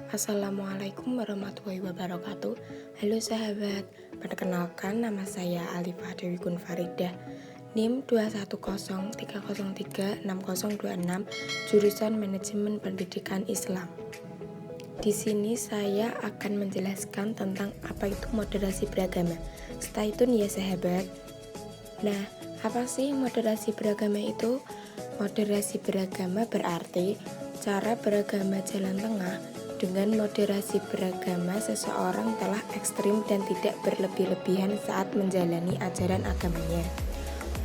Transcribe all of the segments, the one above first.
Assalamualaikum warahmatullahi wabarakatuh. Halo sahabat, perkenalkan nama saya Alifah Dewi Gunfaridah, NIM 210303606, jurusan Manajemen Pendidikan Islam. Di sini saya akan menjelaskan tentang apa itu moderasi beragama. Stay tune ya sahabat. Nah, apa sih moderasi beragama itu? Moderasi beragama berarti cara beragama jalan tengah. Dengan moderasi beragama, seseorang telah ekstrim dan tidak berlebih-lebihan saat menjalani ajaran agamanya.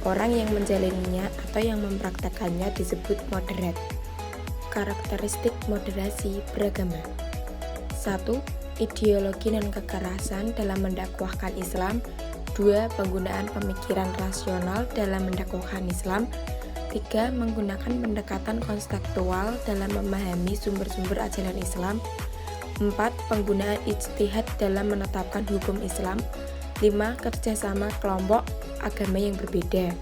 Orang yang menjalaninya atau yang mempraktekannya disebut moderat. Karakteristik moderasi beragama: 1. Ideologi dan kekerasan dalam mendakwahkan Islam. 2. Penggunaan pemikiran rasional dalam mendakwahkan Islam. 3. Menggunakan pendekatan konseptual dalam memahami sumber-sumber ajaran Islam. 4. Penggunaan ijtihad dalam menetapkan hukum Islam. 5. Kerjasama kelompok agama yang berbeda.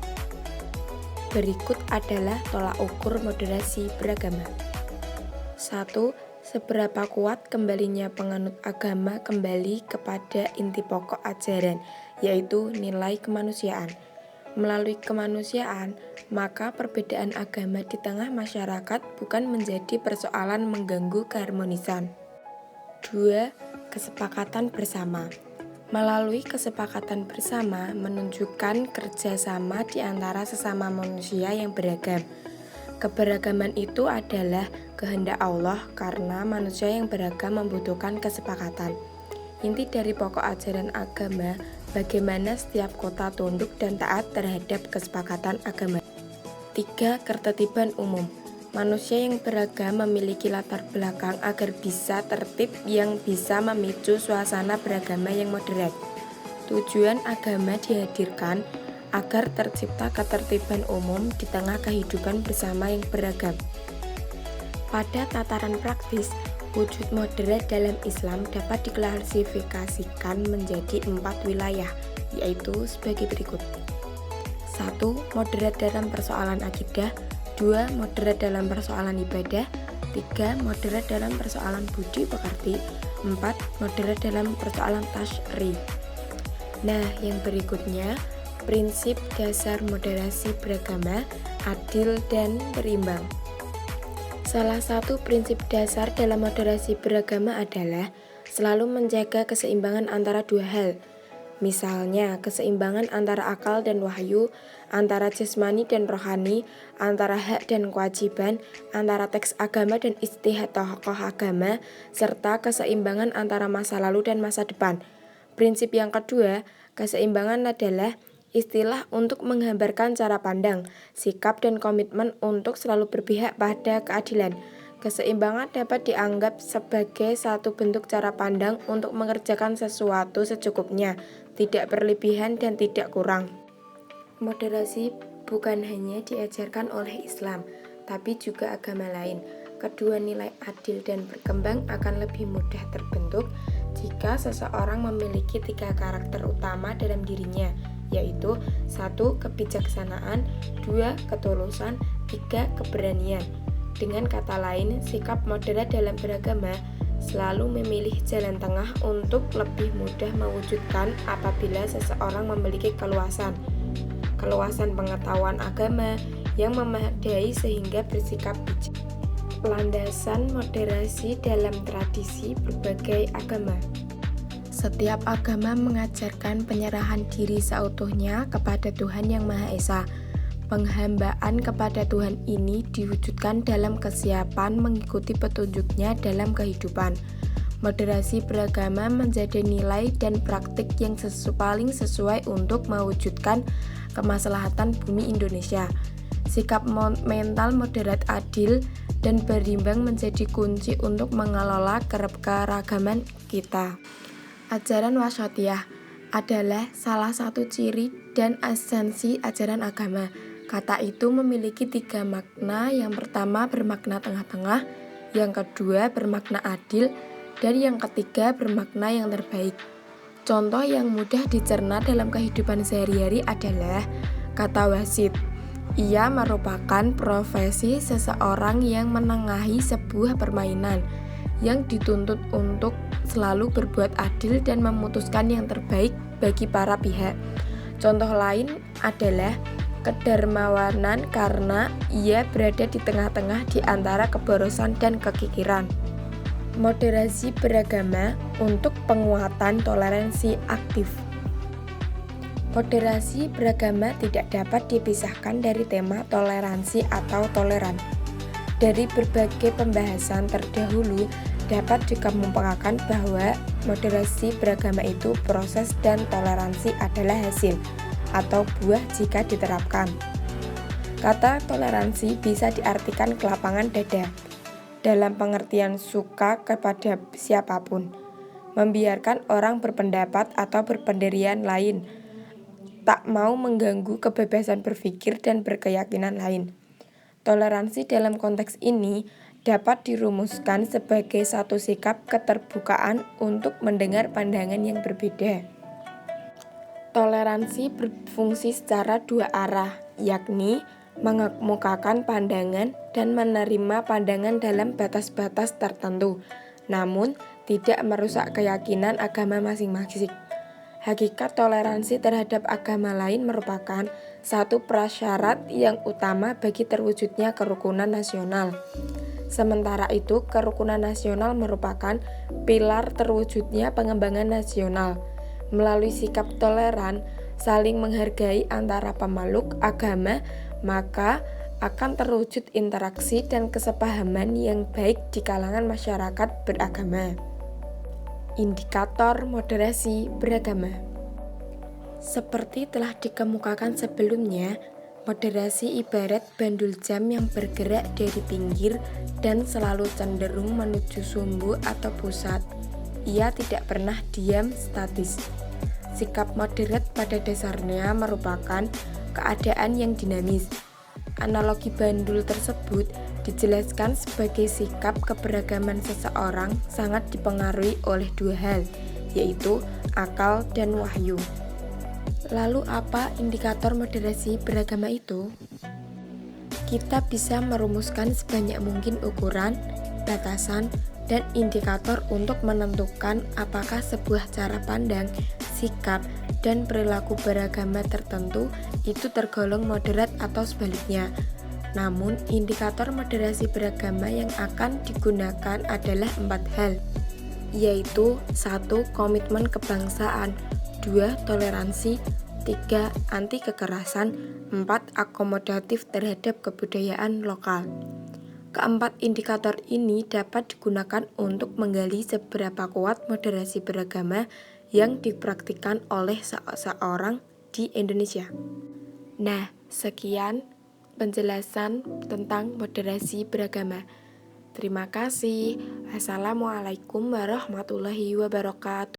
Berikut adalah tolak ukur moderasi beragama. 1. Seberapa kuat kembalinya penganut agama kembali kepada inti pokok ajaran, yaitu nilai kemanusiaan. Melalui kemanusiaan, maka perbedaan agama di tengah masyarakat bukan menjadi persoalan mengganggu keharmonisan. 2. Kesepakatan bersama. Melalui kesepakatan bersama menunjukkan kerjasama di antara sesama manusia yang beragam. Keberagaman itu adalah kehendak Allah karena manusia yang beragam membutuhkan kesepakatan. Inti dari pokok ajaran agama, bagaimana setiap kota tunduk dan taat terhadap kesepakatan agama. 3. Ketertiban umum. Manusia yang beragam memiliki latar belakang agar bisa tertib yang bisa memicu suasana beragama yang moderat. Tujuan agama dihadirkan agar tercipta ketertiban umum di tengah kehidupan bersama yang beragam. Pada tataran praktis, wujud moderat dalam Islam dapat diklasifikasikan menjadi 4 wilayah, yaitu sebagai berikut. 1. Moderat dalam persoalan akidah. 2. Moderat dalam persoalan ibadah. 3. Moderat dalam persoalan budi pekerti. 4. Moderat dalam persoalan tasyri. Nah, yang berikutnya, prinsip dasar moderasi beragama, adil dan berimbang. Salah satu prinsip dasar dalam moderasi beragama adalah selalu menjaga keseimbangan antara dua hal. Misalnya, keseimbangan antara akal dan wahyu, antara jasmani dan rohani, antara hak dan kewajiban, antara teks agama dan ijtihad tokoh agama, serta keseimbangan antara masa lalu dan masa depan. Prinsip yang kedua, keseimbangan adalah istilah untuk menggambarkan cara pandang, sikap dan komitmen untuk selalu berpihak pada keadilan. Keseimbangan dapat dianggap sebagai satu bentuk cara pandang untuk mengerjakan sesuatu secukupnya, tidak berlebihan dan tidak kurang. Moderasi bukan hanya diajarkan oleh Islam, tapi juga agama lain. Kedua nilai adil dan berkembang akan lebih mudah terbentuk jika seseorang memiliki 3 karakter utama dalam dirinya, yaitu 1. Kebijaksanaan, 2. Ketulusan, 3. Keberanian. Dengan kata lain, sikap moderat dalam beragama selalu memilih jalan tengah untuk lebih mudah mewujudkan apabila seseorang memiliki keluasan pengetahuan agama yang memadai sehingga bersikap bijak. Landasan moderasi dalam tradisi berbagai agama. Setiap agama mengajarkan penyerahan diri seutuhnya kepada Tuhan Yang Maha Esa. Penghambaan kepada Tuhan ini diwujudkan dalam kesiapan mengikuti petunjuknya dalam kehidupan. Moderasi beragama menjadi nilai dan praktik yang paling sesuai untuk mewujudkan kemaslahatan bumi Indonesia. Sikap mental moderat, adil, dan berimbang menjadi kunci untuk mengelola keragaman kita. Ajaran wasyatiyah adalah salah satu ciri dan esensi ajaran agama. Kata itu memiliki 3 makna. Yang pertama bermakna tengah-tengah, yang kedua bermakna adil, dan yang ketiga bermakna yang terbaik. Contoh yang mudah dicerna dalam kehidupan sehari-hari adalah kata wasit. Ia merupakan profesi seseorang yang menengahi sebuah permainan. yang dituntut untuk selalu berbuat adil dan memutuskan yang terbaik bagi para pihak. Contoh lain adalah kedermawanan karena ia berada di tengah-tengah di antara keborosan dan kekikiran. Moderasi beragama untuk penguatan toleransi aktif. Moderasi beragama tidak dapat dipisahkan dari tema toleransi atau toleran. Dari berbagai pembahasan terdahulu, dapat dikemukakan bahwa moderasi beragama itu proses dan toleransi adalah hasil atau buah jika diterapkan. Kata toleransi bisa diartikan kelapangan dada, dalam pengertian suka kepada siapapun, membiarkan orang berpendapat atau berpendirian lain, tak mau mengganggu kebebasan berpikir dan berkeyakinan lain. Toleransi dalam konteks ini dapat dirumuskan sebagai satu sikap keterbukaan untuk mendengar pandangan yang berbeda. Toleransi berfungsi secara dua arah, yakni mengemukakan pandangan dan menerima pandangan dalam batas-batas tertentu, namun tidak merusak keyakinan agama masing-masing. Hakikat toleransi terhadap agama lain merupakan satu prasyarat yang utama bagi terwujudnya kerukunan nasional. Sementara itu, kerukunan nasional merupakan pilar terwujudnya pengembangan nasional. Melalui sikap toleran, saling menghargai antara pemeluk agama, maka akan terwujud interaksi dan kesepahaman yang baik di kalangan masyarakat beragama. Indikator moderasi beragama. Seperti telah dikemukakan sebelumnya, moderasi ibarat bandul jam yang bergerak dari pinggir dan selalu cenderung menuju sumbu atau pusat. Ia tidak pernah diam statis. Sikap moderat pada dasarnya merupakan keadaan yang dinamis. Analogi bandul tersebut dijelaskan sebagai sikap keberagaman seseorang sangat dipengaruhi oleh dua hal, yaitu akal dan wahyu. Lalu apa indikator moderasi beragama itu? Kita bisa merumuskan sebanyak mungkin ukuran, batasan, dan indikator untuk menentukan apakah sebuah cara pandang, sikap, dan perilaku beragama tertentu itu tergolong moderat atau sebaliknya. Namun, indikator moderasi beragama yang akan digunakan adalah 4 hal, yaitu 1. Komitmen kebangsaan, 2. Toleransi, 3. Anti kekerasan, 4. Akomodatif terhadap kebudayaan lokal. Keempat indikator ini dapat digunakan untuk menggali seberapa kuat moderasi beragama yang dipraktikkan oleh seseorang di Indonesia. Nah, sekian penjelasan tentang moderasi beragama. Terima kasih. Assalamualaikum warahmatullahi wabarakatuh.